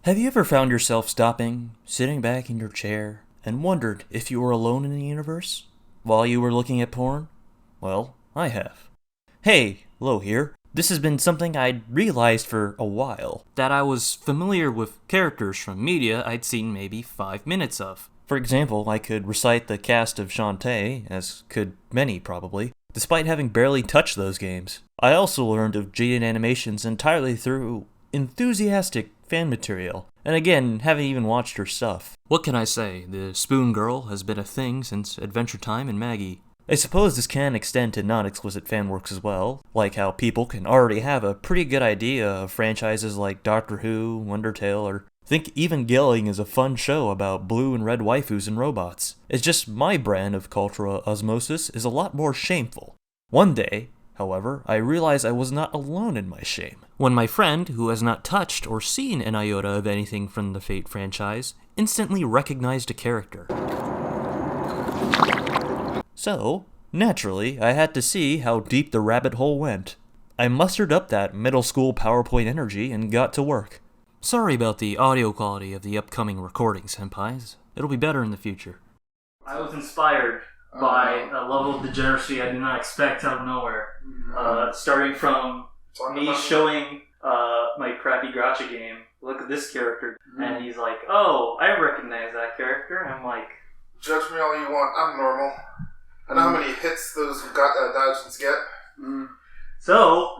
Have you ever found yourself stopping, sitting back in your chair, and wondered if you were alone in the universe while you were looking at porn? Well, I have. Hey, Lo here. This has been something I'd realized for a while, that I was familiar with characters from media I'd seen maybe 5 minutes of. For example, I could recite the cast of Shantae, as could many probably, despite having barely touched those games. I also learned of Jaden animations entirely through enthusiastic fan material, and again, haven't even watched her stuff. What can I say? The Spoon Girl has been a thing since Adventure Time and Maggie. I suppose this can extend to non-explicit fanworks as well, like how people can already have a pretty good idea of franchises like Doctor Who, Undertale, or think even Gilling is a fun show about blue and red waifus and robots. It's just my brand of cultural osmosis is a lot more shameful. One day, however, I realized I was not alone in my shame. When my friend, who has not touched or seen an iota of anything from the Fate franchise, instantly recognized a character. So, naturally, I had to see how deep the rabbit hole went. I mustered up that middle school PowerPoint energy and got to work. Sorry about the audio quality of the upcoming recording, senpais. It'll be better in the future. I was inspired by a level of degeneracy I did not expect out of nowhere. Starting from me showing my crappy Gotcha game, look at this character, and he's like, oh, I recognize that character. I'm like, judge me all you want, I'm normal. I know how many hits those Dodgins get. So,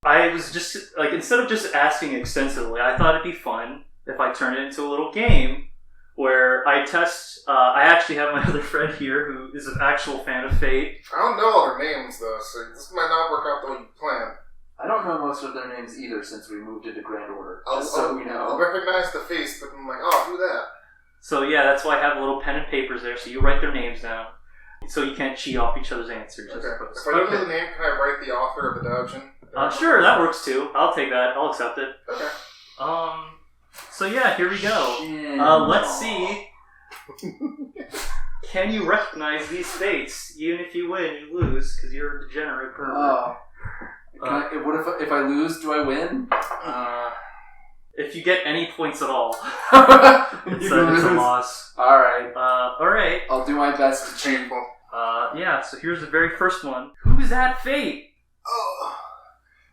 I was just, like, instead of just asking extensively, I thought it'd be fun if I turned it into a little game where I test, I actually have my other friend here who is an actual fan of Fate. I don't know all their names, though, so this might not work out the way you planned. I don't know most of their names either since we moved into Grand Order. I'll recognize the face, but I'm like, oh, who that? So yeah, that's why I have little pen and papers there, so you write their names down. So you can't cheat off each other's answers, I suppose. If I don't know the name, can I write the author of the Dojin? Sure, that works too. I'll take that. I'll accept it. Okay. So yeah, here we go. Let's see. Can you recognize these fates? Even if you win, you lose, because you're a degenerate pervert. What if I lose, do I win? If you get any points at all, it's a loss. Alright. Alright. I'll do my best to cheat. Yeah, so here's the very first one. Who's that fate? Oh,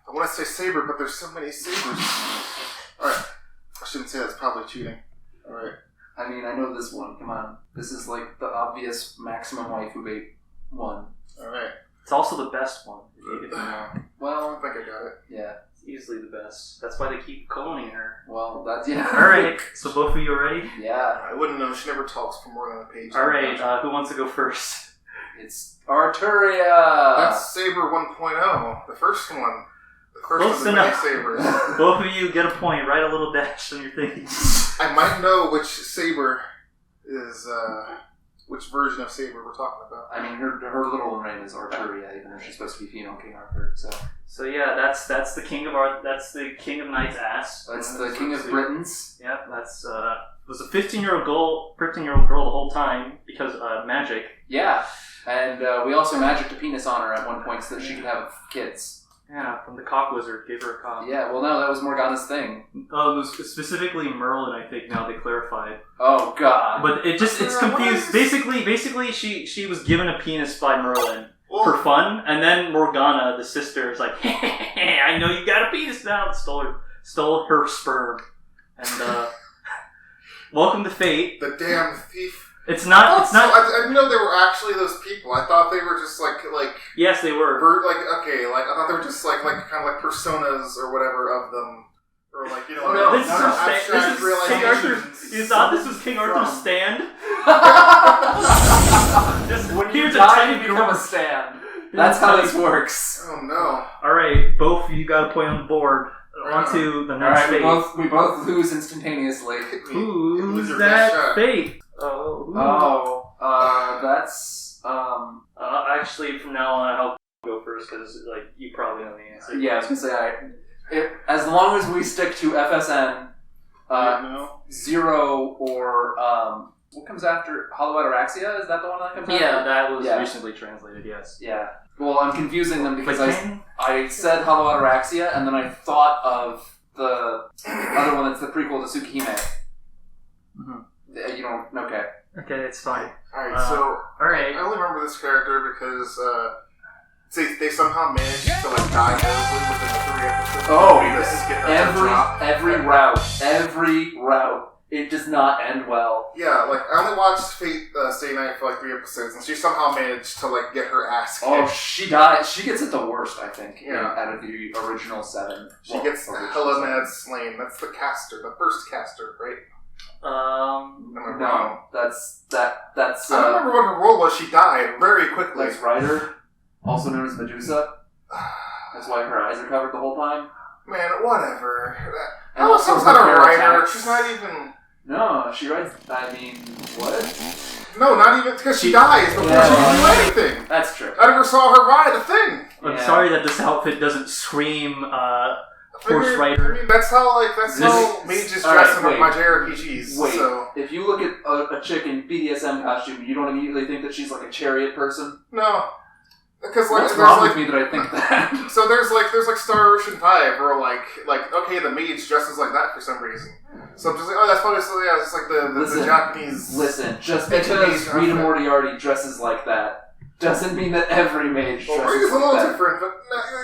I want to say Saber, but there's so many Sabers. Alright. I shouldn't say that's probably cheating. Alright. I mean, I know this one. Come on. This is like the obvious maximum waifu bait one. Alright. It's also the best one. If you didn't know. Well, I think I got it. Yeah. Easily the best. That's why they keep cloning her. Well, that's, yeah. Alright, so both of you are ready? Yeah. I wouldn't know. She never talks for more than a page. Alright, who wants to go first? It's Arturia! That's Saber 1.0. The first one. The first of the many Sabers. Both of you get a point. Write a little dash on your thing. I might know which Saber is, which version of Saber we're talking about. I mean, her literal name is Arturia, even though she's supposed to be female King Arthur, so... So yeah, that's the king of Knight's ass. That's the king of Britons. Yeah, that's was a 15-year-old girl the whole time because magic. Yeah, and we also magicked a penis on her at one point so that she could have kids. Yeah, from the cock wizard, gave her a cock. Yeah, well no, that was Morgana's thing. Oh, it was specifically Merlin, I think. Now they clarified. Oh God! But it's confused. Basically, she was given a penis by Merlin. For fun, and then Morgana, the sister, is like, hey, I know you got a penis now, and stole her sperm. And, welcome to Fate. The damn thief. It's not. I didn't know they were actually those people. I thought they were just like. Yes, they were. I thought they were just like kind of like personas or whatever of them. Or like, you know, this is King Arthur. You thought this was King Arthur's stand? When you die, you become a stand. That's how this works. Oh no! All right, both of you got a point on the board. On to the next fate. We both lose instantaneously. Who's that fate? That's Actually, from now on, I'll go first because you probably know the answer. Yeah, I was gonna say as long as we stick to FSN, Zero or what comes after Hollow Ataraxia? Is that the one that comes after? Yeah, that was recently translated, yes. Yeah. Well, I'm confusing them because I said Hollow Ataraxia and then I thought of the other one that's the prequel to Tsukihime. Mm-hmm. You don't... Okay. Okay, it's fine. Alright, so... Alright. I only remember this character because, they somehow managed to, like, die horribly within 3 episodes. Oh, every route. It does not end well. Yeah, like, I only watched Fate Stay Night for, like, 3 episodes, and she somehow managed to, like, get her ass kicked. Oh, she dies. She gets it the worst, I think, Yeah. out of the original 7. She gets hella mad slain. That's the caster, the first caster, right? Am I wrong? No, that's I don't remember what her role was. She died very quickly. Lex Rider, also known as Medusa. That's why her eyes are covered the whole time. Man, whatever. And also She's not a her writer. attacks. She's not even... No, she writes. I mean, what? No, not even because she dies before she can do anything. That's true. I never saw her ride a thing. I'm sorry that this outfit doesn't scream horse rider. I mean, that's how mages dress in my JRPGs. Wait, so. if you look at a chick in BDSM costume, you don't immediately think that she's like a chariot person? No. Because like what's there's wrong like with me that I think that? So there's like Star Ocean 5 where like okay, the mage dresses like that for some reason. So I'm just like, oh, that's probably it's like the Japanese. Listen, just because Rita Moriarty dresses like that doesn't mean that every mage dresses like that. It's a little different, but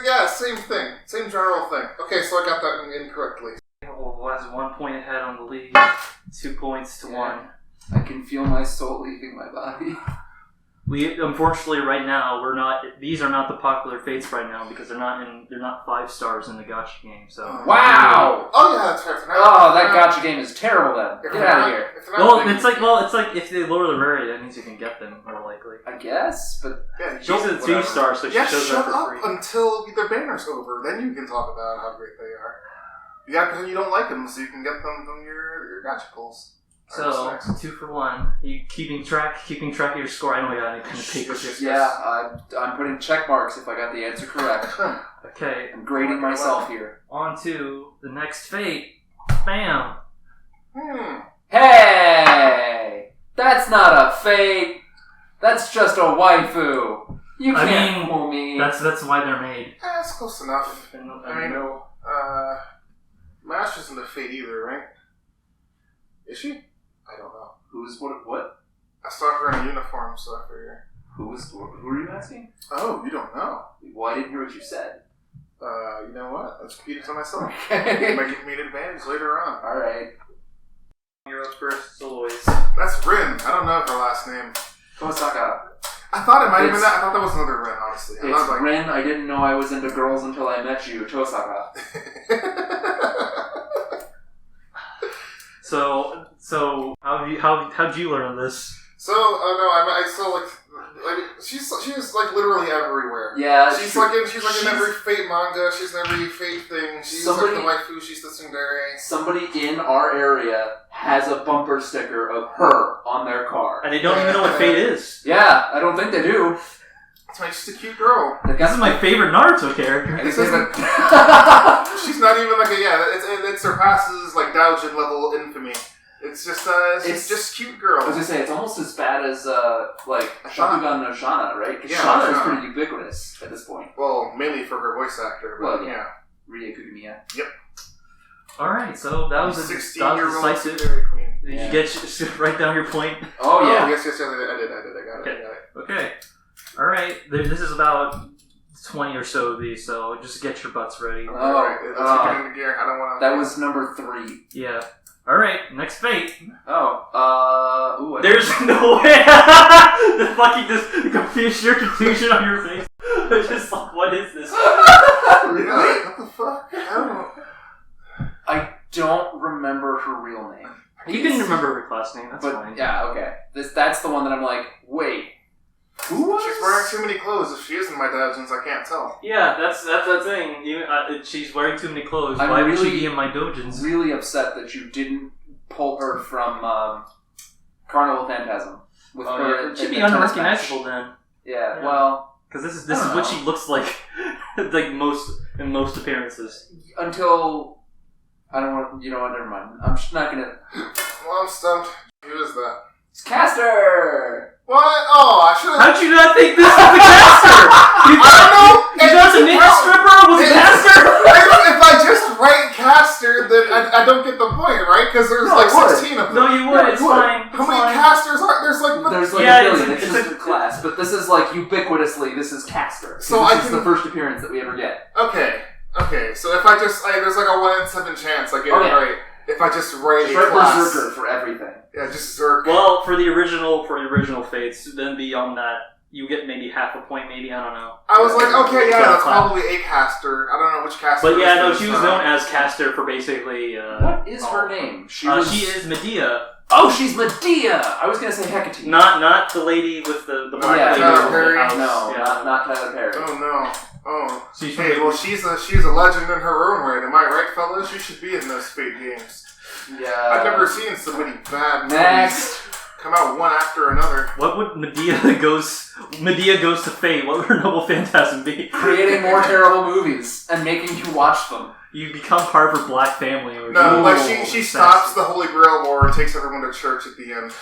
yeah, same thing, same general thing. Okay, so I got that incorrectly. Was 1 point ahead on the lead. 2 points to 1. I can feel my soul leaving my body. We unfortunately right now we're not. These are not the popular fates right now because they're not 5 stars in the gacha game. So wow! Oh yeah, that's right. Oh, that gacha game is terrible. Then get out of here. It's like if they lower the rarity, that means you can get them more likely. I guess, but yeah, she's a 2 star, so she shows up for free. Until their banner's over, then you can talk about how great they are. Yeah, because you don't like them, so you can get them from your gacha pulls. So 2 for 1. Are you keeping track of your score? I know I got any kind of paper here. Yeah, I'm putting check marks if I got the answer correct. Okay, I'm grading myself here. On to the next fate. Bam. Hey, that's not a fate. That's just a waifu. You can't fool me. That's why they're made. That's close enough. I know. Mash isn't a fate either, right? Is she? I don't know. Who's what? I saw her in a uniform, so I figure. Who are you asking? Oh, you don't know. Well, I didn't hear what you said. You know what? Let's compete it to myself. Okay. It might give me an advantage later on. Alright. You're up first, Aloys. That's Rin. I don't know her last name. Tosaka. I thought it might have been that. I thought that was another Rin, honestly. It's Rin. I didn't know I was into girls until I met you, Tosaka. So how'd you learn this? She's literally everywhere. Yeah, she's in every Fate manga. She's in every Fate thing. She's like the waifu. She's the tsundere. Somebody in our area has a bumper sticker of her on their car, and they don't even know what Fate is. Yeah, I don't think they do. She's just a cute girl. This is my favorite Naruto character. She's not even like it surpasses like Daojin level infamy. It's just cute girl. I was gonna say it's almost as bad as Shakugan no Shana, right? Because Yeah, Shana is pretty ubiquitous at this point. Well, mainly for her voice actor. But well, yeah. Rie Kugamiya. Yep. All right, so that was a 16-year-old decisive. Queen. Did you get write down your point? Oh yeah. Yes, I did. I got it. Okay. All right. This is about 20 or so of these, so just get your butts ready. All right. Let's get into gear. I don't want to. That was number 3. Yeah. All right. Next fate. Oh. There's no way. The fucking confusion on your face. It's just like, what is this? Really? What the fuck? I don't remember her real name. You can remember her class name. That's fine. Yeah. Okay. That's the one that I'm like, wait. Who was? She's wearing too many clothes. If she is in my dojins, I can't tell. Yeah, that's the thing. She's wearing too many clothes. Why would she be in my dojins? I'm really upset that you didn't pull her from Carnival Phantasm. With her, it should be unrecognizable then. Yeah, well, because this is what she looks like, in most appearances. Until I don't want. You know what? Never mind. I'm just not gonna. Well, I'm stumped. Who is that? It's Caster. What? Oh, I should have... How'd you not think this was the caster? I don't know! You thought the ninja stripper was a caster? If I just write caster, point, right? Because there's No, like I would. 16 of them. No, you would. It's fine. How many casters are there's like? There's like Yeah, a billion. it's It's a- just a class, but this is like ubiquitously. This is Caster. So this I is can- the first appearance that we ever get. Okay. So if I just there's like a 1 in 7 chance I get it right. If I just write Just a write class, Berserker for everything. yeah, just Zerk. Well, for the original fates, then beyond that, you get maybe half a point. Maybe I don't know. I was like, okay, yeah, that's Class. probably a caster. I don't know which caster. But yeah, it no, is she this was time. known as Caster for basically. What is her name? She is Medea. Oh, she's Medea! I was gonna say Hecate. Not the lady with the black Yeah, lady Tyler with the Perry. house. No, Yeah. not Tyler Perry. Oh no. Oh. She's Hey, well, she's a legend in her own right. Am I right, fellas? You should be in those Fate games. Yeah. I've never seen so many bad movies Next. come out one after another. What would Medea goes to Fate? What would her noble phantasm be? Creating more terrible movies and making you watch them. You become part of her black family. Or No, Ooh, like she stops the Holy Grail War and takes everyone to church at the end.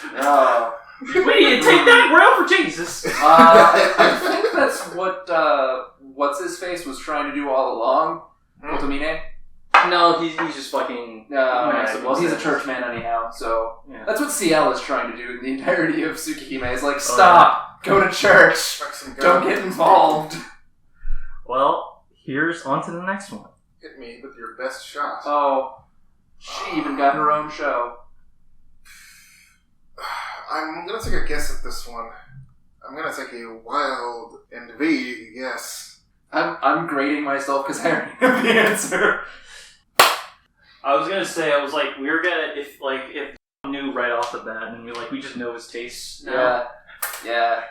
Wait, take that grail for Jesus. I think that's what what's his face was trying to do all along. Otomine. No, he's just fucking. Well, he's a churchman anyhow, so Yeah. that's what CL is trying to do in the entirety of Tsukihime. Is like, stop, go to church, Strike some don't gun. get involved. Well, here's on to the next one. Hit me with your best shot. Oh, she even got her own show. I'm gonna take a guess at this one. I'm gonna take a wild and vague guess. I'm grading myself because I already have the answer. I was gonna say, I was like, we were gonna if knew right off the bat, and we just know his tastes. Now. Yeah.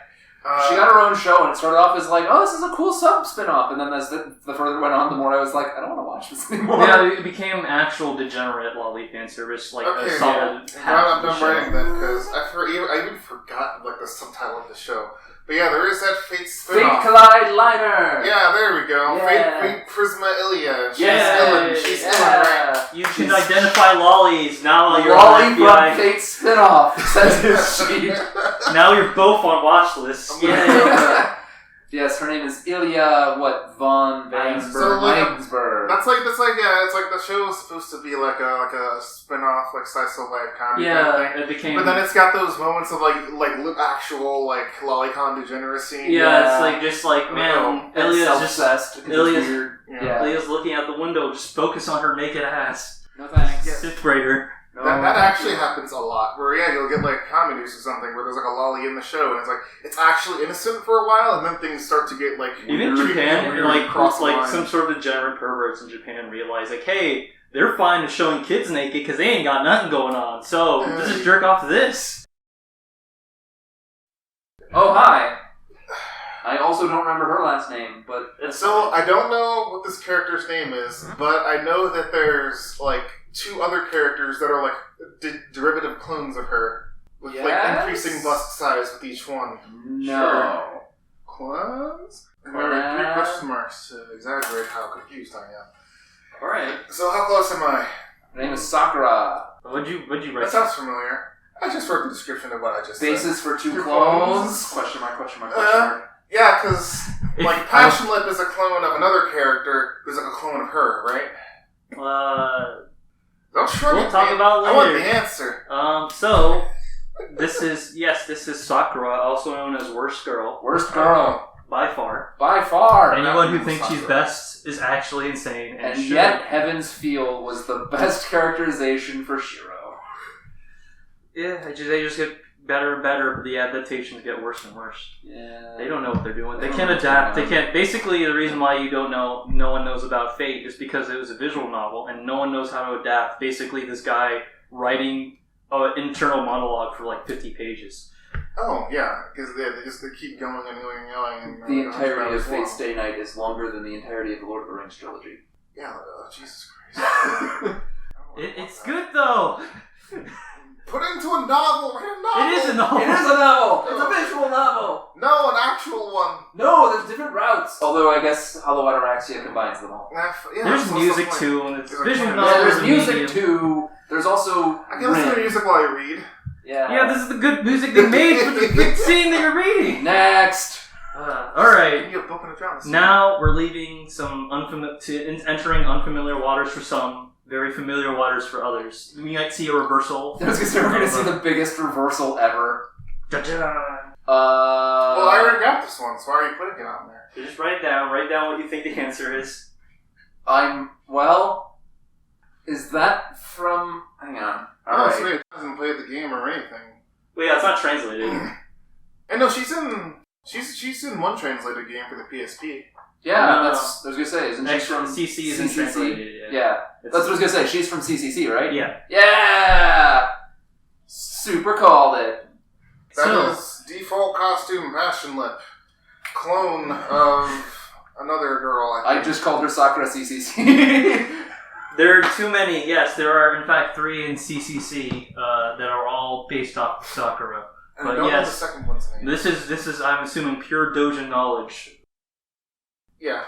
She got her own show, and it started off as like, oh, this is a cool sub spin-off. And then as the further it went on, the more I was like, I don't want to watch this anymore. Yeah, it became actual degenerate lolly fan service, like Okay, a solid yeah. half I'm of the done show. writing then, because I even forgot like the subtitle of the show. But yeah, there is that Fate Fate spin-off. Collide Liner! Yeah, there we go. Yeah. Fate Prisma Ilia. She's Yeah. Ellen. She's Ellen, right? You can identify lollies now. You're Lolly on from FBI. Fate spin-off, says his sheet. Now you're both on watch lists. Yeah. Yes, her name is Ilya, von Vangsberg. So, like, Vangsberg. That's like yeah. It's like the show is supposed to be like a spin-off, like slice of life comedy kind of Yeah, thing. it became. But then it's got those moments of like actual like lolicon degeneracy. Yeah, it's just like man, And Ilya's just self-obsessed. Ilya's- weird. Yeah. Ilya's looking out the window. Just focus on her naked ass. No thanks. Fifth grader. No, That thank actually you. happens a lot. Where you'll get like comedies or something where there's like a lolly in the show, and it's like it's actually innocent for a while, and then things start to get like Even weird, Japan, weird, like cross the like line. some sort of degenerate perverts in Japan realize like, hey, they're fine with showing kids naked because they ain't got nothing going on. So just jerk off to this. Oh, hi. I also don't remember her last name, but So I don't know what this character's name is, but I know that there's like 2 other characters that are like derivative clones of her, with like Yes? increasing bust size with each one. no. Clones? And there are 3 question marks to exaggerate how confused I am. Alright. So how close am I? Her name is Sakura. What'd you That write? sounds familiar. I just wrote the description of what I just said. Basis for 2 Two clones. clones. Question mark, question mark, question mark. Yeah, because If- like Passion Lip is a clone of another character who's like a clone of her, right? Don't shrug We'll at talk me. about I want later. the answer. So this is Sakura, also known as Worst Girl, Worst girl. by far. By far. Anyone who Sakura. thinks she's best is actually insane, and, And should. yet, Heaven's Feel was the best characterization for Shiro. Yeah, they just get better and better, but the adaptations get worse and worse. Yeah. They don't know what they're doing. They They can't don't know adapt. what's They going on. can't. Basically, the reason why no one knows about Fate is because it was a visual novel, and no one knows how to adapt. Basically, this guy writing an internal monologue for like 50 pages. Oh yeah, because they keep going and going and going. And The entirety of Fate Fate's Day Night is longer than the entirety of the Lord of the Rings trilogy. Yeah, Jesus Christ. It's good though. Put into a novel. Write a novel. It is a novel. It is a novel! It's a visual novel! No, an actual one. No, there's different routes! Although I guess Hollow Ataraxia combines them all. Yeah, There's so music like- too, and it's There's a visual canon. novel. Yeah, is there's a music medium. too. There's also I can listen to Rin. music while I read. Yeah. Yeah, this is the good music they made for the good scene that you're reading. Next! Alright. Give me a book and a drama. Now we're leaving some entering unfamiliar waters for some, Very familiar waters for others. We might see a reversal. I was gonna say, we're gonna see the biggest reversal ever. Da-da. Well, I already got this one, so why are you putting it on there? So just write down what you think the answer is. Is that from... Hang on. Alright. So it hasn't played the game or anything. Well, yeah, it's not translated. And no, she's in one translated game for the PSP. Yeah, that's... I was gonna say, isn't she from... CC isn't translated. Yeah. That's what I was gonna say. She's from CCC, right? Yeah. Yeah! Super called it. That is default costume Passion Lip. Clone of another girl, I think. I just called her Sakura CCC. There are too many. Yes, there are in fact 3 in CCC that are all based off of Sakura. And But I don't know the yes, second one's name. this is I'm assuming pure Dojin knowledge. Yeah.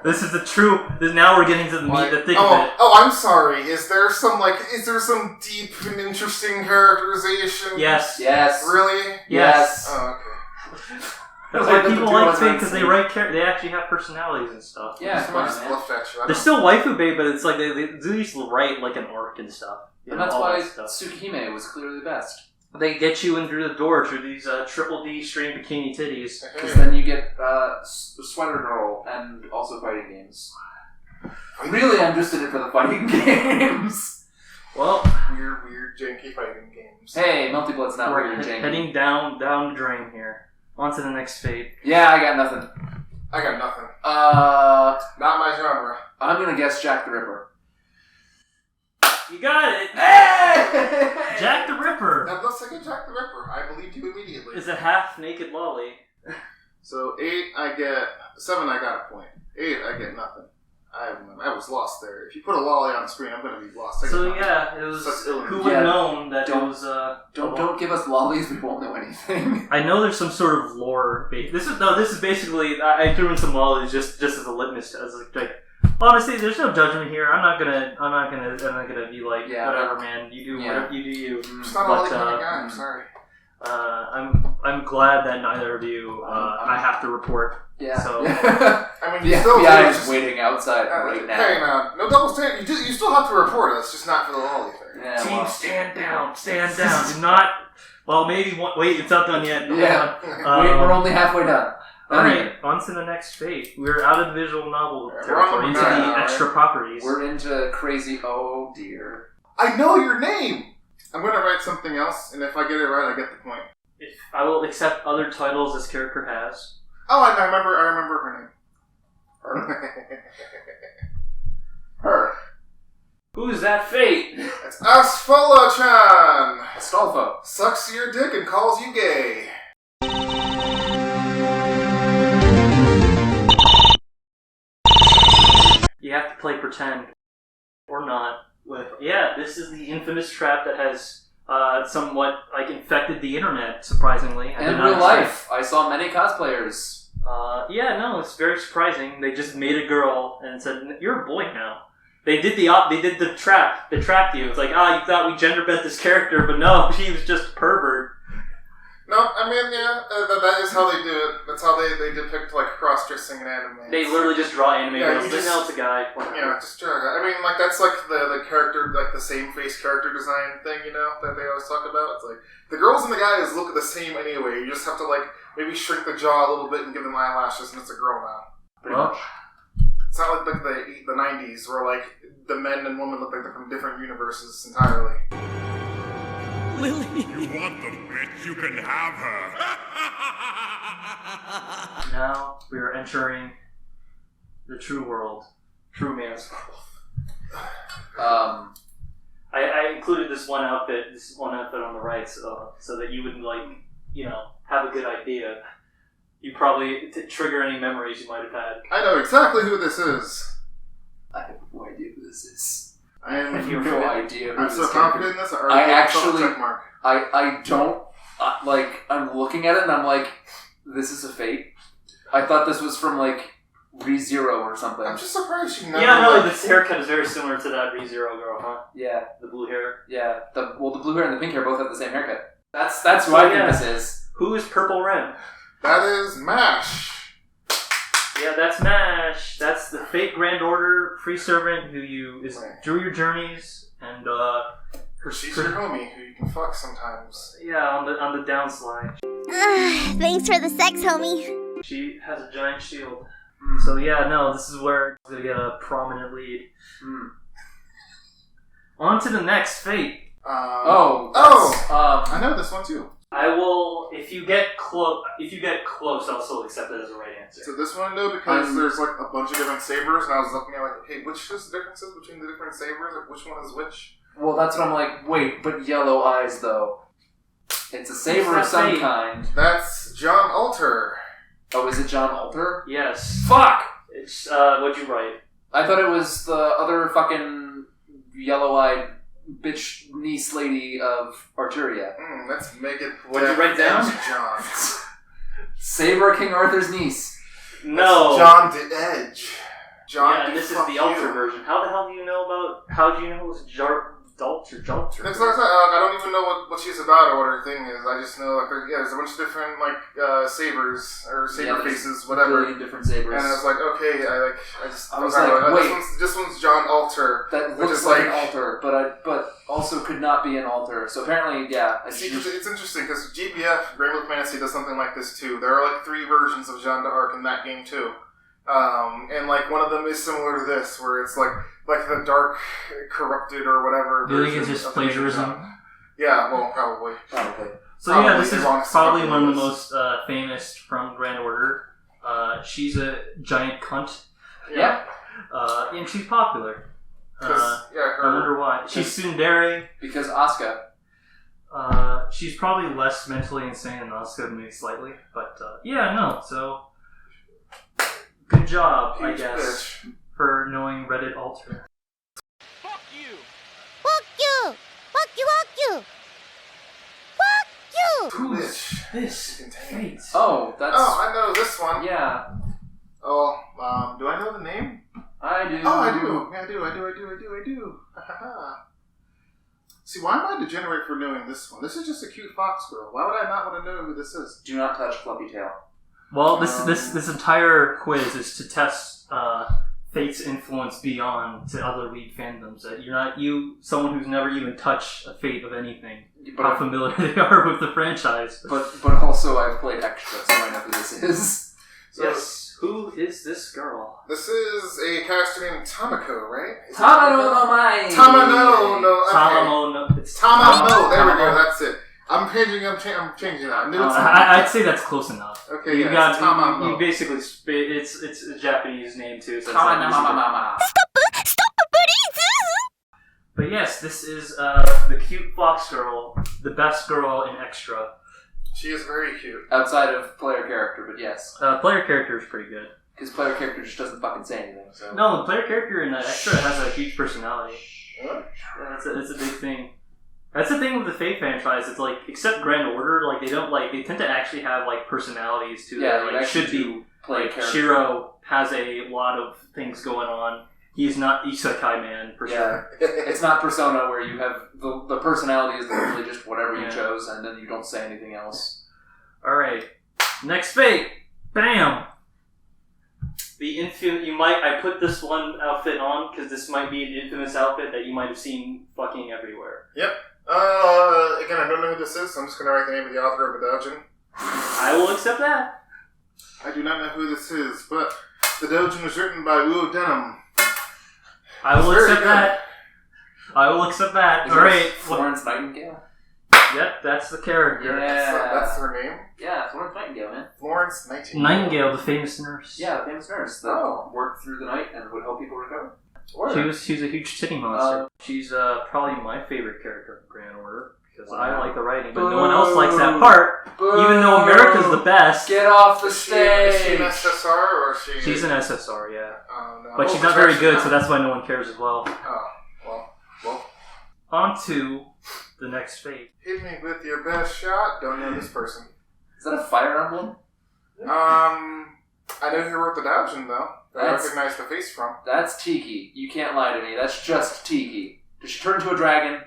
This is the true. Now we're getting to the meat, the thick of it. Oh, I'm sorry. Is there some deep and interesting characterization? Yes. Yes. Really? Yes. Oh, okay. That's why people like Fate because they write they actually have personalities and stuff. Yeah, come on, just man. bluffed at you. They're still waifu bait, but it's like they do used to write like an arc and stuff. And that's all why that stuff. Tsukihime was clearly the best. They get you in through the door through these triple D string bikini titties. Because then you get Sweater Girl and also fighting games. Really, I'm just in it for the fighting games. Well, weird janky fighting games. Hey, Melty Blood's not we're weird and janky. heading down the drain here. On to the next fate. Yeah, I got nothing. I got nothing. Not my genre. I'm gonna guess Jack the Ripper. You got it! Hey! Jack the Ripper! That looks like a Jack the Ripper. I believed you immediately. Is a half-naked lolly. So 8, I get 7. I got a point. 8, I get nothing. I was lost there. If you put a lolly on the screen, I'm going to be lost. So yeah, it was. Who would have known that it was? Don't give us lollies. We won't know anything. I know there's some sort of lore. This is basically. I threw in some lollies just as a litmus test. Like, honestly, there's no judgment here. I'm not gonna be like, whatever, man. You do whatever you do. You. I'm just not a lolly kind of guy. I'm sorry. I'm glad that neither of you. I have to report. Yeah. So I mean, the FBI is waiting outside right now. Hey, man, no double stand. You still have to report us, just not for the lolly thing. Yeah, Team, stand down. Do not. Well, maybe one. Wait, it's not done yet. Yeah. We're only halfway done. Alright, on to the next fate. We're out of the visual novel territory into the extra properties. We're into crazy. Oh dear. I know your name. I'm going to write something else, and if I get it right, I get the point. If I will accept other titles this character has. Oh, I remember her name. Her. Who's that fate? It's Asfola-chan! Astolfo. Sucks your dick and calls you gay. You have to play pretend. Or not. This is the infamous trap that has somewhat infected the internet, surprisingly. And real life. I saw many cosplayers. It's very surprising. They just made a girl and said, "You're a boy now." They did the trap. They trapped you. It's like, you thought we gender bent this character, but no, she was just a pervert. No, I mean, that is how they do it. That's how they depict, cross-dressing in anime. They literally just draw anime girls. They know it's a guy. Just draw it. I mean, that's the character, the same face character design thing, that they always talk about. It's like, the girls and the guys look the same anyway. You just have to, maybe shrink the jaw a little bit and give them eyelashes, and it's a girl now. Pretty much. It's not like the 90s, where, the men and women look like they're from different universes entirely. Lily. You want the bitch, you can have her. Now we are entering the true world. True man's world. I included this one outfit on the right, so that you would have a good idea. You probably trigger any memories you might have had. I know exactly who this is. I have no idea who this is. I have no idea who I'm this so is. confident in this. I don't, I'm looking at it and I'm like, this is a fate. I thought this was from, ReZero or something. I'm just surprised you never... Yeah, no, this haircut is very similar to that ReZero girl, huh? Yeah. The blue hair. Yeah. The blue hair and the pink hair both have the same haircut. That's who I think this is. Who is Purple Ren? That is MASH. Yeah, that's MASH. That's the fake Grand Order free servant who is through your journeys and she's your homie who you can fuck sometimes. Yeah, on the downslide. Thanks for the sex, homie. She has a giant shield. So yeah, no, this is where it's gonna get a prominent lead. On to the next fate. I know this one too. I will, if you get close, I'll still accept it as a right answer. So this one, though, because there's like a bunch of different sabers, and I was looking at like, okay, which is the differences between the different sabers? Like, which one is which? Well, that's what I'm like, wait, but yellow eyes, though. It's a saber of some kind. That's John Alter. Oh, is it John Alter? Yes. Fuck! It's, what'd you write? I thought it was the other fucking yellow-eyed bitch niece lady of Arturia. Let's make it. What'd you write down? John. Saber King Arthur's niece. No. John the Edge. John. Yeah, and this is the Ultra version. How the hell do you know about? How do you know it was Dalt or Jalter? That's like, I don't even know what she's about or what her thing is. I just know like there's a bunch of different like sabers or saber faces, whatever. Billion different sabers. And I was like, okay, I was like, wait, this one's John Alter. That looks like an altar, but also could not be an altar. So apparently, yeah. See, it's interesting because GBF Grand Blue Fantasy does something like this too. There are like 3 versions of Jeanne d'Arc in that game too. And like one of them is similar to this, where it's like the dark, corrupted or whatever. Do you think it's just plagiarism? Yeah, well, probably. So yeah, this is probably one of the most famous from Grand Order. She's a giant cunt. Yeah. And she's popular. I wonder why. She's tsundere. Because Asuka. She's probably less mentally insane than Asuka, maybe slightly. But yeah, no. So good job, I guess, for knowing Reddit Alter. Fuck you! Fuck you! Fuck you! Fuck you! Fuck you! Who's this? Fate. Oh, that's. Oh, I know this one. Yeah. Oh, do I know the name? I do. Oh, I do. Yeah, I do. See, why am I degenerate for knowing this one? This is just a cute fox girl. Why would I not want to know who this is? Do not touch Fluffy Tail. Well, this entire quiz is to test Fate's influence beyond to other Weeb fandoms. That you're not someone who's never even touched a Fate of anything. But how familiar they are with the franchise. But also I've played extra, so I know who this is. So, yes. Who is this girl? This is a character named Tamako, right? Tamano. It's Tamamo. There we go. That's it. I'm changing that. I'd say that's close enough. Okay, you yeah, got it's Tamamo. you basically it's a Japanese name too. So Stop, please! But yes, this is the cute fox girl, the best girl in Extra. She is very cute. Outside of player character, but yes. Player character is pretty good. Because player character just doesn't fucking say anything. So. No, the player character in Extra has a huge personality. What? Yeah, that's a big thing. That's the thing with the Fate franchise. It's like, except Grand Order, like they tend to actually have like personalities to yeah, them. Like should be play like character. Shiro has a lot of things going on. He's not Isekai man for sure. It's not Persona where you have the personality is literally just whatever you chose, and then you don't say anything else. All right, next Fate. Bam. The infamous. I put this one outfit on because this might be an infamous outfit that you might have seen fucking everywhere. Yep. Again, I don't know who this is, so I'm just going to write the name of the author of the Dojin. I will accept that. I do not know who this is, but the Dojin was written by Wu Denim. I will accept that. I will accept that. All right. Florence Nightingale? Yep, that's the character. Yeah. That's her name? Yeah, Florence Nightingale, man. Florence Nightingale. Nightingale, the famous nurse. Yeah, the famous nurse that worked through the night and would help people recover. She's a huge titty monster. She's probably my favorite character in Grand Order because I like the writing, but no one else likes that part. Even though America's the best. Get off the stage! Is she an SSR or is she? She's an SSR, yeah. No. But she's not very good, so that's why no one cares as well. Oh, well. On to the next Fate. Hit me with your best shot. Don't know this person. Is that a Fire Emblem? I know who wrote the Dojin though. I recognize the face from. That's Tiki. You can't lie to me. That's just Tiki. Does she turn into a dragon?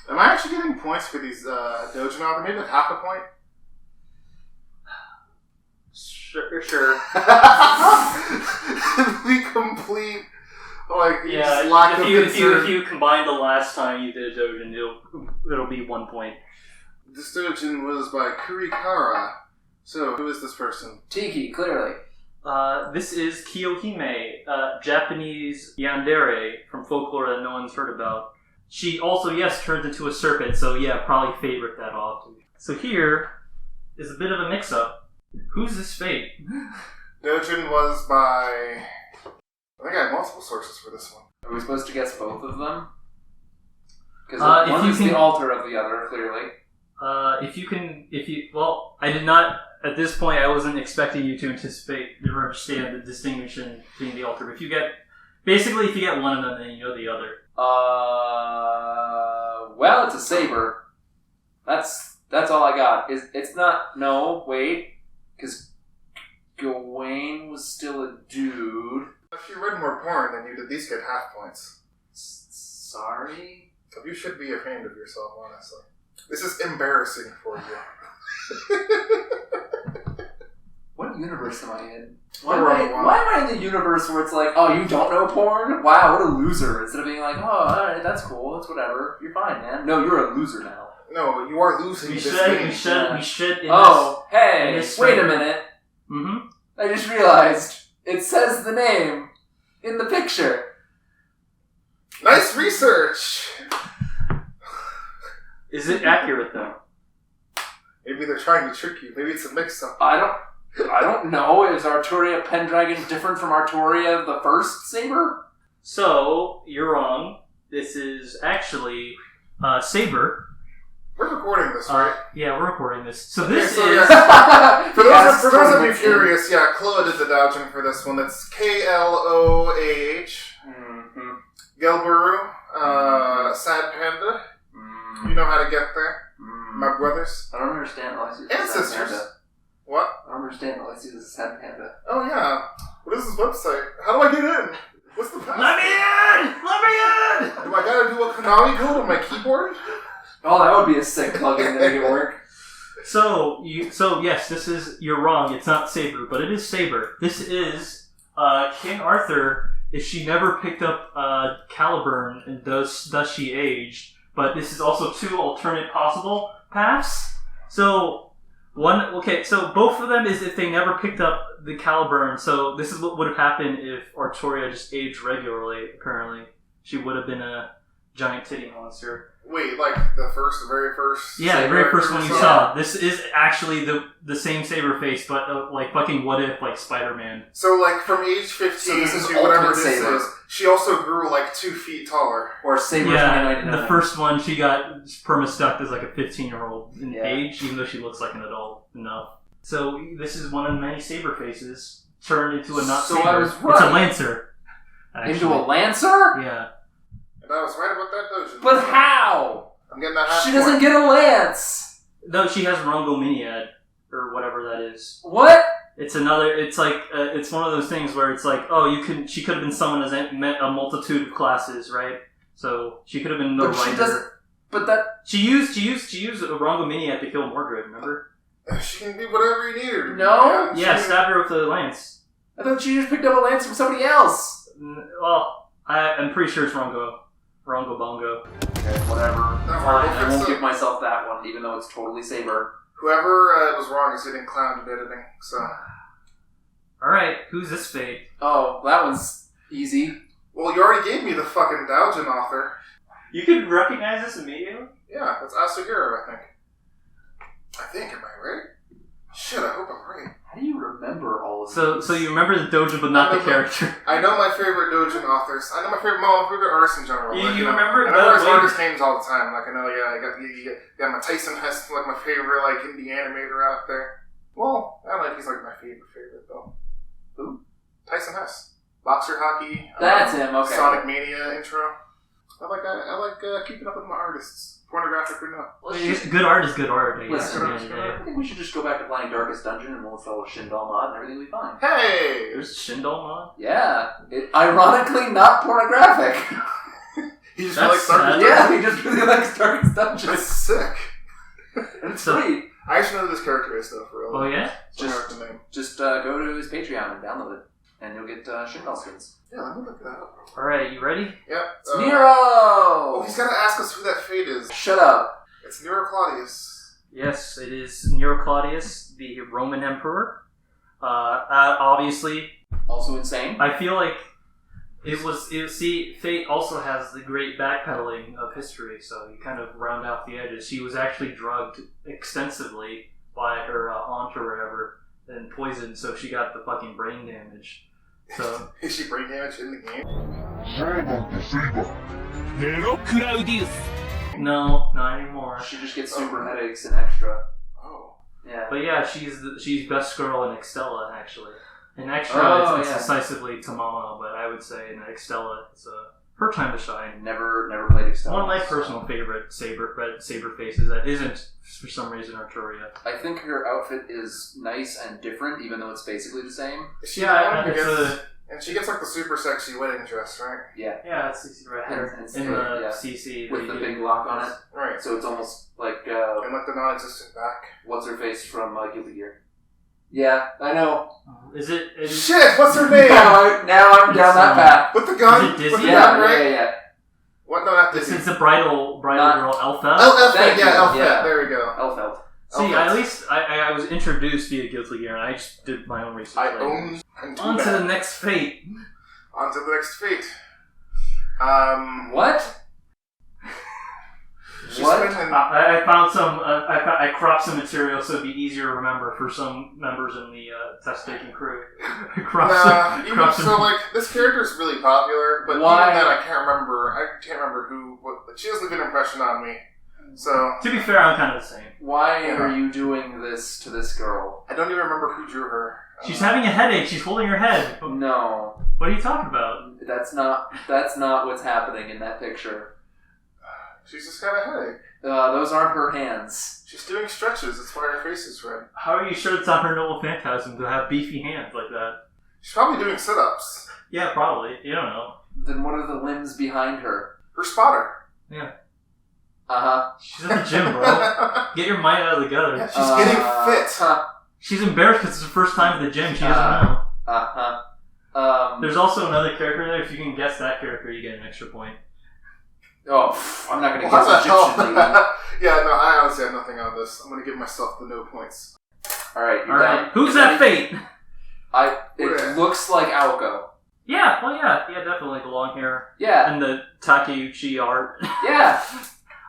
Am I actually getting points for these Dojin authors? Maybe like half a point? Sure. The complete, like, Yeah, lack of if concern. you combine the last time you did a Dojin, it'll be 1 point. This Dojin was by Kurikara. So, who is this person? Tiki, clearly. This is Kiyohime, Japanese yandere from folklore that no one's heard about. She also, yes, turns into a serpent, so yeah, probably Fate ripped that off. So here is a bit of a mix-up. Who's this Fate? Dojin was by... I think I have multiple sources for this one. Are we supposed to guess both of them? Because if one you is can- the alter of the other, clearly. Well, I did not, at this point, I wasn't expecting you to anticipate or understand the distinction between the alter. But if you get one of them, then you know the other. Well, it's a saber. That's all I got. It's not, no, wait, because Gawain was still a dude. If you read more porn, then you'd at least get half points. Sorry? So you should be ashamed of yourself, honestly. This is embarrassing for you. What universe am I in? Why Why am I in the universe where it's like, oh, you don't know porn? Wow, what a loser. Instead of being like, oh, alright, that's cool, that's whatever. You're fine, man. No, you're a loser now. No, you are losing We this should. game. Oh, hey, this wait a stream- minute. Mm-hmm. I just realized it says the name in the picture. Nice research! Is it accurate, though? Maybe they're trying to trick you. Maybe it's a mix-up. I don't know. Is Arturia Pendragon different from Arturia the first saber? So, you're wrong. This is actually Saber. We're recording this, right? Yeah, we're recording this. So this so is... yeah. For Yes, those of you totally. curious, yeah, Chloe did the Dojin for this one. It's Kloah. Mm-hmm. Gelburu, Sad Panda. You know how to get there, my brothers. I don't understand all I see. And sisters. What? I don't understand all I see is a sad panda. Oh yeah. What is this website? How do I get in? What's the password? Let me in! Do I gotta do a Konami code on my keyboard? Oh, that would be a sick plugin to make it work. So yes, this is... You're wrong. It's not Saber, but it is Saber. This is King Arthur. If she never picked up Caliburn, and thus she aged. But this is also two alternate possible paths. So both of them is if they never picked up the Caliburn. So this is what would have happened if Arturia just aged regularly, apparently. She would have been a giant titty monster. Wait, like the very first? Yeah, the very first one you saw? saw. This is actually the same Saber face, but like fucking what if, like Spider-Man. So like from age 15 So this is to whatever Ultimate this Saber. is, she also grew like 2 feet taller. Or Saber Yeah, 2099. the first one she got perma-stuck as like a 15-year-old in Yeah. age, even though she looks like an adult enough. So this is one of many Saber faces turned into a not So Saber. I was It's a right. Lancer. Actually. Into a Lancer? Yeah. And I was right about that Dojin. But how? I'm getting that half She doesn't get a lance. No, she has Rongo Miniad, or whatever that is. What? It's another. It's like it's one of those things where it's like, oh, you can. She could have been summoned as a multitude of classes, right? So she could have been no But she writer. doesn't. But that. She used a Rongo Miniad to kill Mordred. Remember? She can be whatever you need her to be. No? Yeah, she- stab her with the lance. I thought she just picked up a lance from somebody else. Well, I'm pretty sure it's Rongo Bongo. Okay, whatever. No, Fine, we'll I fix won't it. give myself that one, even though it's totally Saber. Whoever was wrong is getting clowned at editing, so... All right, who's this fate? Oh, that one's easy. Well, you already gave me the fucking Dojin author. You could recognize this immediately. Yeah, that's Asahiro, I think, am I right? Shit, I hope I'm right. How do you remember all of So these? you remember the Dojin, but not the character. I know my favorite Dojin authors. I know my favorite artists in general. You Like, remember I memorize the artist names all the time. Like, I know, yeah, I got my Tyson Hess, like my favorite, like, indie animator out there. Well, I don't know if he's, like, my favorite, though. Who? Tyson Hess. Boxer hockey. That's him, okay. Sonic Mania intro. I like keeping up with my artists. Pornographic or not. Good art is good art. I guess. Listen, at the end of the day. I think we should just go back to playing Darkest Dungeon and we'll install a Shindal mod and everything will be fine. Hey! There's Shindal mod. Yeah. Ironically not pornographic. He just That's likes Darkest sad. Dungeon. Yeah, he just really likes Darkest Dungeon. That's sick. And it's So- sweet. I actually know who this character is. hilarious though, for real. Oh yeah? Just go to his Patreon and download it, and you'll get Shinbell skins. Yeah, let me look that up. Alright, you ready? Yep. Nero! Oh, he's gotta ask us who that fate is. Shut up. It's Nero Claudius. Yes, it is Nero Claudius, the Roman Emperor. Obviously. Also insane. I feel like Fate also has the great backpedaling of history, so you kind of round out the edges. She was actually drugged extensively by her aunt or whatever, and poisoned, so she got the fucking brain damage. So is she brain damage in the game? Nero Claudius. No, not anymore. She just gets super headaches and extra. Oh. Yeah. But yeah, she's best girl in Extella, actually. In Extra, it's decisively Tamama, but I would say in Extella, it's her time to shine. Never played Extella. One of my personal favorite saber faces that isn't, for some reason, Arturia. I think her outfit is nice and different, even though it's basically the same. And she gets like the super sexy wedding dress, right? Yeah. Yeah, it's CC right here. In the CC. With the big lock on it. Right. So it's almost like... and like the non-existent back. What's her face from Guilty Gear? Yeah, I know. Is it... Shit, what's her name? now I'm down that path. With the gun? Is it Dizzy? With the gun, right? Yeah. What? No, not Dizzy. This is the bridal girl, Elfeld. Elfeld, there we go. Elfeld. See, at least I was introduced via Guilty Gear, and I just did my own research. On to the next fate. On to the next fate. What? What? I found some. I cropped some material so it'd be easier to remember for some members in the test-taking crew. This character's really popular, but why? Even then I can't remember who. She doesn't leave an impression on me. So to be fair, I'm kind of the same. Why are you doing this to this girl? I don't even remember who drew her. She's having a headache. She's holding her head. No. What are you talking about? That's not what's happening in that picture. She's just got a headache. Those aren't her hands. She's doing stretches. That's why her face is red. How are you sure it's not her noble phantasm to have beefy hands like that? She's probably doing sit-ups. Yeah, probably. You don't know. Then what are the limbs behind her? Her spotter. Yeah. Uh-huh. She's at the gym, bro. Get your mind out of the gutter. Yeah, she's getting fit. She's embarrassed because it's her first time at the gym. She doesn't know. Uh-huh. There's also another character there. If you can guess that character, you get an extra point. Oh, I'm not going to guess Egyptian lady. Yeah, no, I honestly have nothing on this. I'm going to give myself the no points. Alright, you're done. Who's that fate? It looks like Aoko. Yeah, well, yeah, definitely the long hair. Yeah. And the Takeuchi art. Yeah.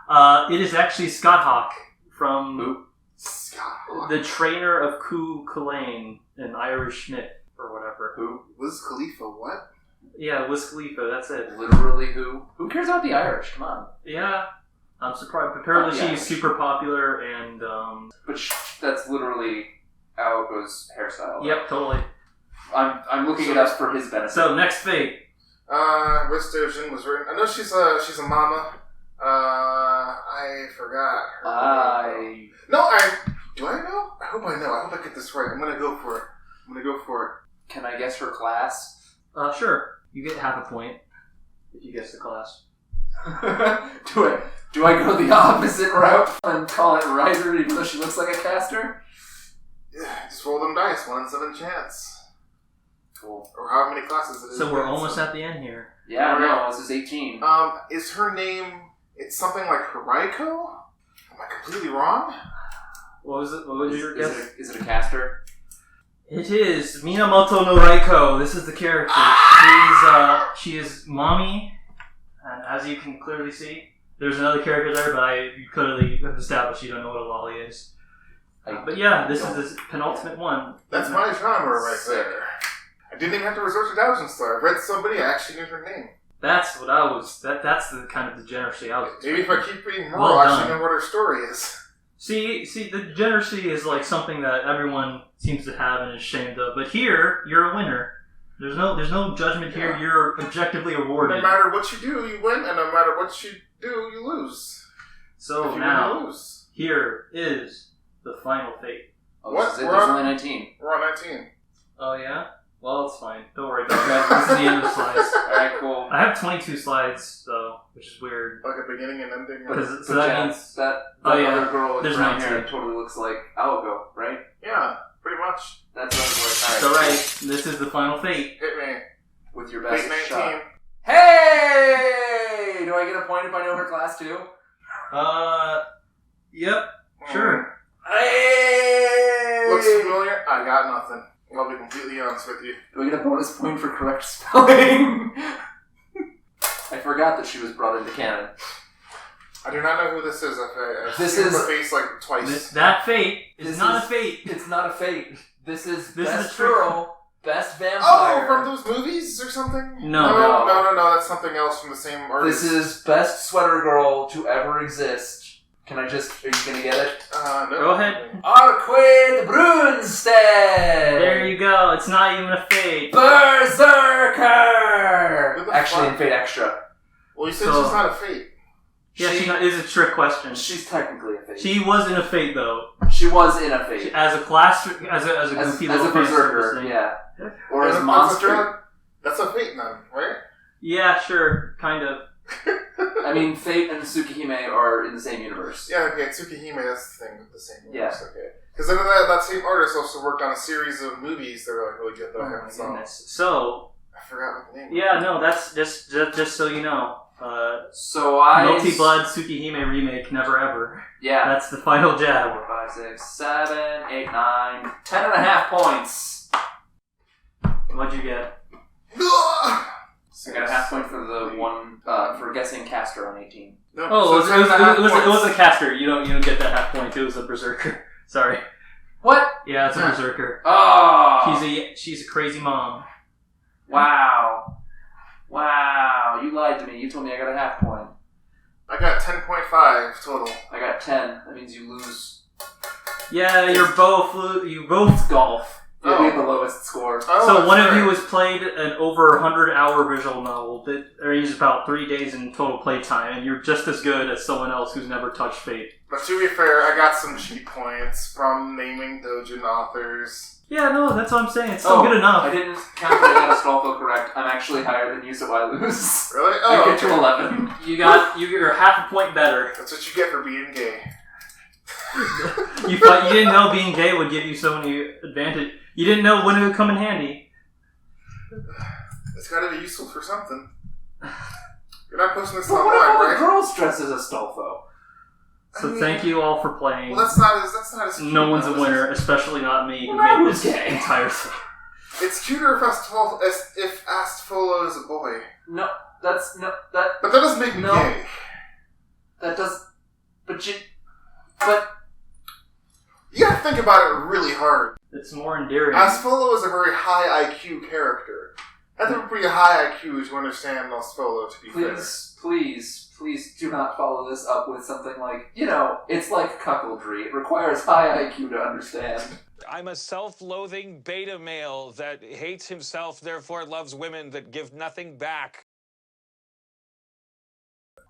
Uh, It is actually Scott Hawk from Who? Scott Hawk. the trainer of Ku Kulane, an Irish Smith or whatever. Who? Wiz Khalifa, what? Yeah, Wiz Khalifa, that's it. Literally who? Who cares about the Irish? Come on. Yeah, I'm surprised. Apparently she's Irish. super popular and... But that's literally Aoko's hairstyle. Yep, totally. I'm looking it up for his benefit. So, next fate. Which Degen was written. I know she's a mama. I forgot her. Do I know? I hope I know. I hope I get this right. I'm gonna go for it. Can I guess her class? Sure. You get half a point if you guess the class. Do I go the opposite route and call it Rider even though she looks like a caster? Yeah, just roll them dice. 1 in 7 chance. Cool. Or however many classes it is. So we're almost at the end here. Yeah, no, this is 18. Is her name... It's something like Haraiko? Am I completely wrong? What was it? What was your guess? Is it a caster? It is Minamoto no Raiko. This is the character. She is mommy, and as you can clearly see, there's another character there, but you clearly have established you don't know what a lolly is. But yeah, this is the penultimate one. That's my genre right there. I didn't even have to resort to Doujin Star. I read somebody, I actually knew her name. That's what I was. That's the kind of degeneracy I was expecting. Maybe if I keep reading more, Well I'll actually done. know what her story is. See, the degeneracy is like something that everyone seems to have and is ashamed of. But here, you're a winner. There's no judgment here. You're objectively awarded. No matter what you do, you win, and no matter what you do, you lose. So if you now, win, you lose. here is the final fate. Oh, What? this is it. There's only 19. We're on 19. Oh yeah? Well, it's fine. Don't worry about that. This is the end of the slides. Alright, cool. I have 22 slides, so which is weird. Like a beginning and ending. So that means that other girl with there's brown no hair hair. totally looks like Aogo, right? Yeah, pretty much. That's what it's So right, this is the final fate. Hit me. with your best Fate 19. shot. Hey! Do I get a point if I know her class too? Yep, sure. Hey! Looks familiar? I got nothing. I'll be completely honest with you. Do I get a bonus point for correct spelling? I forgot that she was brought into canon. I do not know who this is. I've This seen is- her face like twice. That fate is This not is- a fate. It's not a fate. This is This is best a trick. girl, best vampire. Oh, from those movies or something? No. No. That's something else from the same artist. This is best sweater girl to ever exist. Can I just... Are you gonna get it? No. Go ahead. Arquid Brunstead! There you go. It's not even a fate. Berserker! What the Actually, fuck? in Fate Extra. Well, you said So- she's not a fate. Yeah, she is a trick question. She's technically a Fate. She was in a fate though. She was in a Fate. As a class, as a As goofy a little berserker, thing. yeah. Or And as if monster. That's a fate then, right? Yeah, sure, kind of. I mean, Fate and Tsukihime are in the same universe. Yeah, okay, Tsukihime, that's the thing with the same movies. Yeah. Okay. Because then that same artist also worked on a series of movies that were like really good that I Oh my haven't saw. goodness. So, I forgot what the name was. yeah, no, that's just so you know. So I... Multi-Blood Tsukihime remake, never ever. Yeah. That's the final jab. 4, 5, 6, 7, 8, 9, 10.5 points. What'd you get? I got a half point for the one, for guessing Castor on 18. No, Oh, so it was 10.5 it was points. a caster. You don't get that half point. It was a berserker. Sorry. What? Yeah, it's a berserker. Oh! She's a crazy mom. Wow. Wow. You lied to me. You told me I got a half point. I got 10.5 total. I got 10. That means you lose. Yeah, you both golf. You'll be at the lowest score. Oh, So that's one of right. you has played an over 100-hour visual novel that ranges about 3 days in total playtime, and you're just as good as someone else who's never touched Fate. But to be fair, I got some cheat points from naming Dojin authors. Yeah, no, that's what I'm saying. It's still good enough. I didn't count that I got Astolfo correct. I'm actually higher than you, so I lose. Really? I Oh, get to 11. You're half a point better. That's what you get for being gay. You thought you didn't know being gay would give you so many advantage. You didn't know when it would come in handy. It's gotta be useful for something. You're not posting this But what if online, all the right? girls dress as Astolfo? So I mean, thank you all for playing. Well, that's not as cute. No one's a though. winner, especially not me, who Well, I made was this gay. entire thing. It's cuter if Astfolo is a boy. No, that's... No, that... But that doesn't make me No. gay. That does... But you... But... You gotta think about it really hard. It's more endearing. Astfolo is a very high IQ character. I have to have a pretty high IQ to understand Astfolo, to be fair. Please do not follow this up with something like, it's like cuckoldry. It requires high IQ to understand. I'm a self-loathing beta male that hates himself, therefore loves women that give nothing back.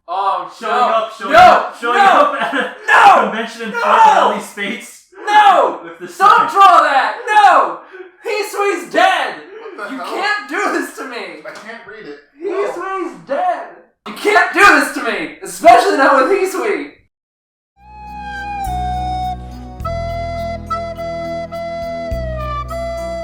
Oh, Showing up at a convention in front of all these fates. No! With the Don't draw that! No! Hisui's dead! What the You hell? can't do this to me! I can't read it. Hisui's dead! You can't do this to me! Especially not with Hisui!